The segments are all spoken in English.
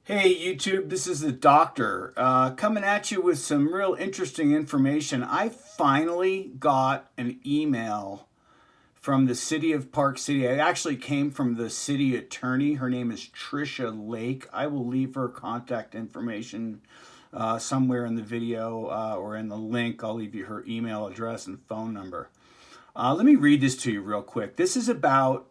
Hey YouTube, this is the doctor coming at you with some real interesting information. I finally got an email from the city of Park City. It actually came from the city attorney. Her name is Trisha Lake. I will leave her contact information somewhere in the video or in the link. I'll leave you her email address and phone number. Let me read this to you real quick. This is about,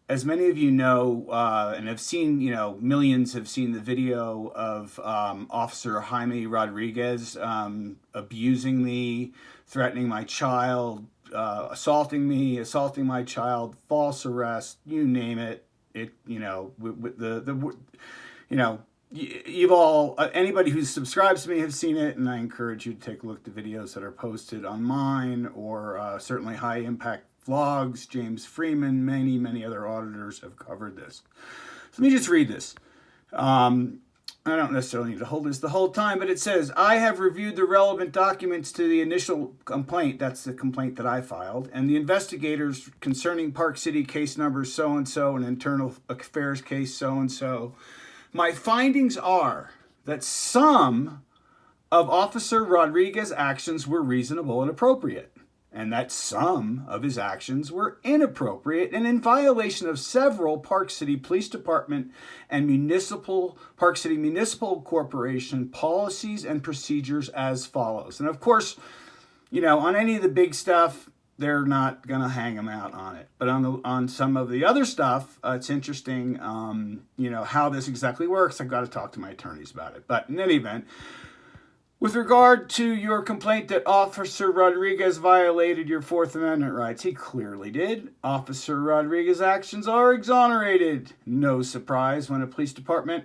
as many of you know, and have seen, millions have seen the video of Officer Jaime Rodriguez abusing me, threatening my child, assaulting me, assaulting my child, false arrest, you name it. You've all, anybody who subscribes to me have seen it, and I encourage you to take a look at the videos that are posted on mine or certainly High Impact Vlogs. James Freeman, many other auditors have covered this. So let me just read this. I don't necessarily need to hold this the whole time, but it says, I have reviewed the relevant documents to the initial complaint. That's the complaint that I filed. And the investigators concerning Park City case number so-and-so and internal affairs case so-and-so. My findings are that some of Officer Rodriguez's actions were reasonable and appropriate, and that some of his actions were inappropriate and in violation of several Park City Police Department and Park City Municipal Corporation policies and procedures as follows. And of course, on any of the big stuff, they're not going to hang him out on it. But on some of the other stuff, it's interesting, how this exactly works. I've got to talk to my attorneys about it. But in any event, with regard to your complaint that Officer Rodriguez violated your Fourth Amendment rights, he clearly did. Officer Rodriguez's actions are exonerated. No surprise when a police department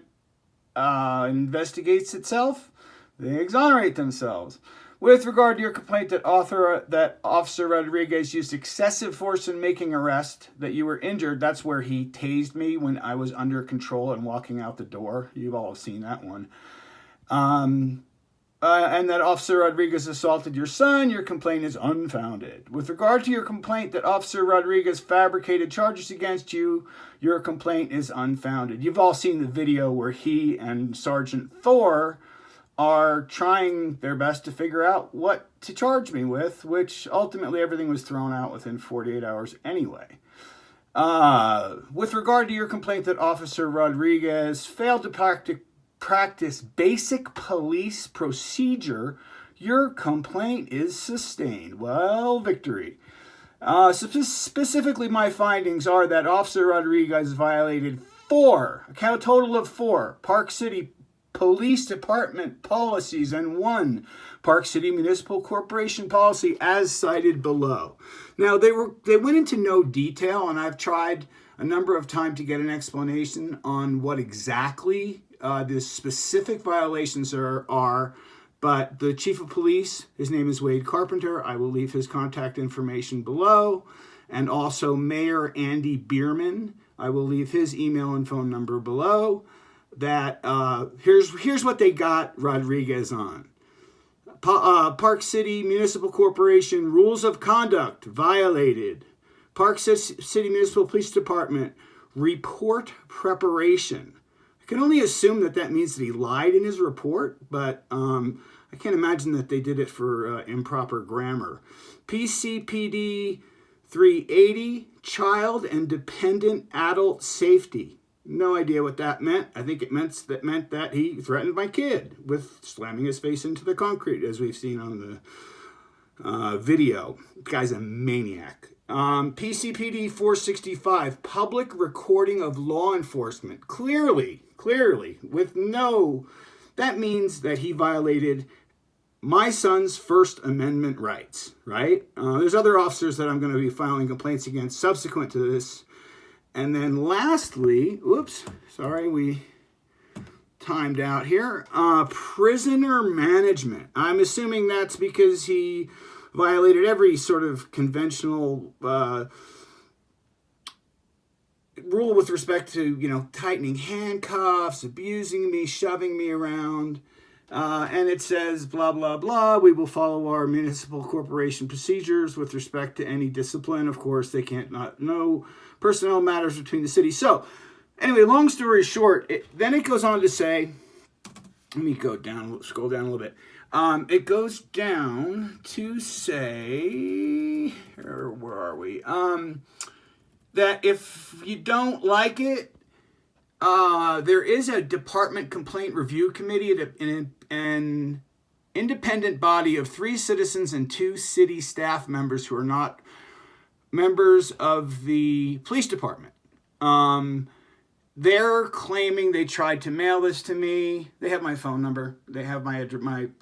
investigates itself, they exonerate themselves. With regard to your complaint that Officer Rodriguez used excessive force in making arrest, that you were injured, that's where he tased me when I was under control and walking out the door. You've all seen that one. And that Officer Rodriguez assaulted your son, your complaint is unfounded. With regard to your complaint that Officer Rodriguez fabricated charges against you, your complaint is unfounded. You've all seen the video where he and Sergeant Thor are trying their best to figure out what to charge me with, which ultimately everything was thrown out within 48 hours anyway. With regard to your complaint that Officer Rodriguez failed to practice basic police procedure, your complaint is sustained. Well, victory. Specifically, my findings are that Officer Rodriguez violated a total of 4 Park City Police Department policies and 1 Park City Municipal Corporation policy as cited below. Now, they went into no detail, and I've tried a number of times to get an explanation on what exactly the specific violations are, but the chief of police, his name is Wade Carpenter. I will leave his contact information below. And also Mayor Andy Beerman. I will leave his email and phone number below. That here's what they got Rodriguez on. Park City Municipal Corporation rules of conduct violated. Park City Municipal Police Department report preparation. I can only assume that means that he lied in his report, but I can't imagine that they did it for improper grammar. PCPD 380, child and dependent adult safety. No idea what that meant. I think it meant that he threatened my kid with slamming his face into the concrete, as we've seen on the video. The guy's a maniac. PCPD 465, public recording of law enforcement. Clearly, that means that he violated my son's First Amendment rights, right? There's other officers that I'm going to be filing complaints against subsequent to this. And then lastly, we timed out here. Prisoner management. I'm assuming that's because he violated every sort of conventional rule with respect to, tightening handcuffs, abusing me, shoving me around. And it says, blah, blah, blah, we will follow our municipal corporation procedures with respect to any discipline. Of course, they can't not know personnel matters between the cities. So Anyway, long story short, then it goes on to say, let me go down, scroll down a little bit. It goes down to say, where are we? That if you don't like it, there is a department complaint review committee, an independent body of 3 citizens and 2 city staff members who are not members of the police department. They're claiming they tried to mail this to me. They have my phone number. They have I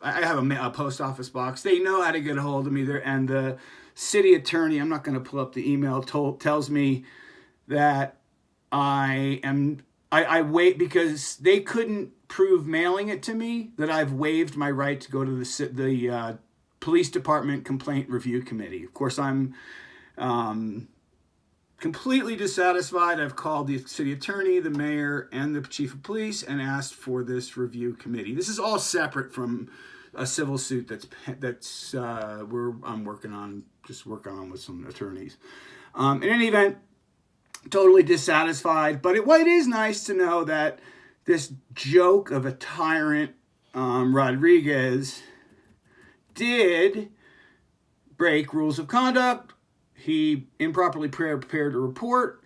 have a post office box. They know how to get a hold of me there. And the city attorney, I'm not going to pull up the email, tells me that I wait because they couldn't prove mailing it to me, that I've waived my right to go to the police department complaint review committee. Of course, I'm completely dissatisfied. I've called the city attorney, the mayor, and the chief of police and asked for this review committee. This is all separate from a civil suit I'm working on with some attorneys. In any event, totally dissatisfied. But it is nice to know that this joke of a Tyrant Rodriguez did break rules of conduct. He improperly prepared a report.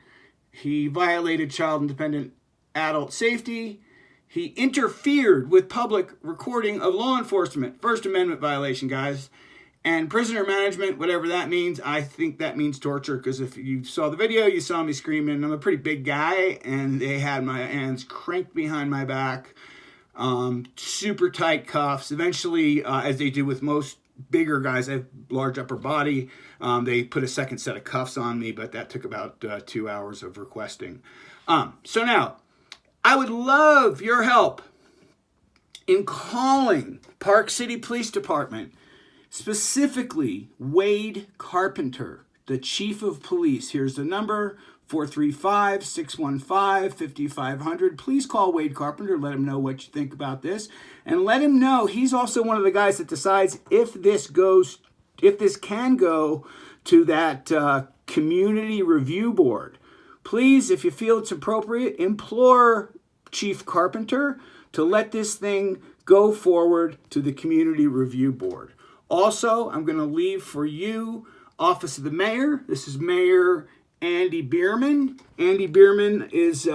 He violated child and dependent adult safety. He interfered with public recording of law enforcement. First Amendment violation, guys. And prisoner management, whatever that means, I think that means torture, because if you saw the video, you saw me screaming. I'm a pretty big guy, and they had my hands cranked behind my back, super tight cuffs. Eventually, as they do with most bigger guys, I have large upper body, they put a second set of cuffs on me, but that took about 2 hours of requesting. So now, I would love your help in calling Park City Police Department, specifically Wade Carpenter, the chief of police. Here's the number, 435-615-5500. Please call Wade Carpenter. Let him know what you think about this. And let him know he's also one of the guys that decides if this can go to that community review board. Please, if you feel it's appropriate, implore Chief Carpenter to let this thing go forward to the community review board. Also, I'm going to leave for you Office of the Mayor. This is Mayor Andy Beerman. Andy Beerman is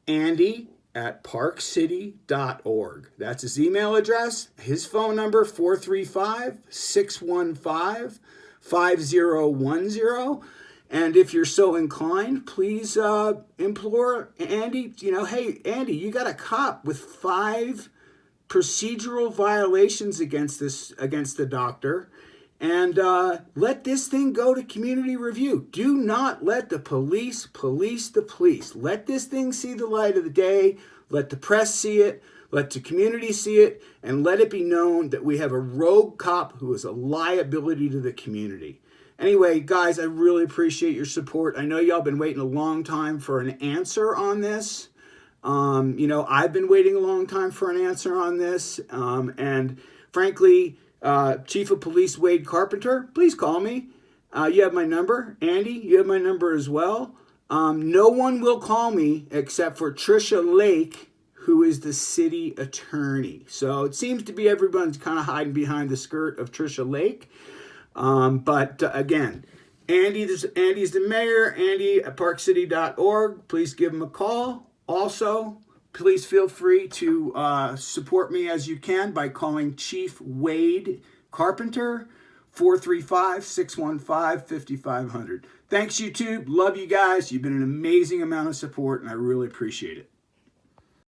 Andy at parkcity.org. That's his email address. His phone number, 435-615-5010. And if you're so inclined, please implore Andy, hey, Andy, you got a cop with 5 procedural violations against the doctor. And let this thing go to community review. Do not let the police police the police. Let this thing see the light of the day. Let the press see it. Let the community see it. And let it be known that we have a rogue cop who is a liability to the community. Anyway, guys, I really appreciate your support. I know y'all been waiting a long time for an answer on this. I've been waiting a long time for an answer on this. And frankly, Chief of Police Wade Carpenter, please call me. You have my number. Andy, you have my number as well. No one will call me except for Tricia.Lake, who is the city attorney. So it seems to be everyone's kind of hiding behind the skirt of Tricia.Lake. But again, Andy's the mayor, Andy at parkcity.org. Please give him a call. Also, please feel free to support me as you can by calling Chief Wade Carpenter, 435-615-5500. Thanks, YouTube. Love you guys. You've been an amazing amount of support, and I really appreciate it.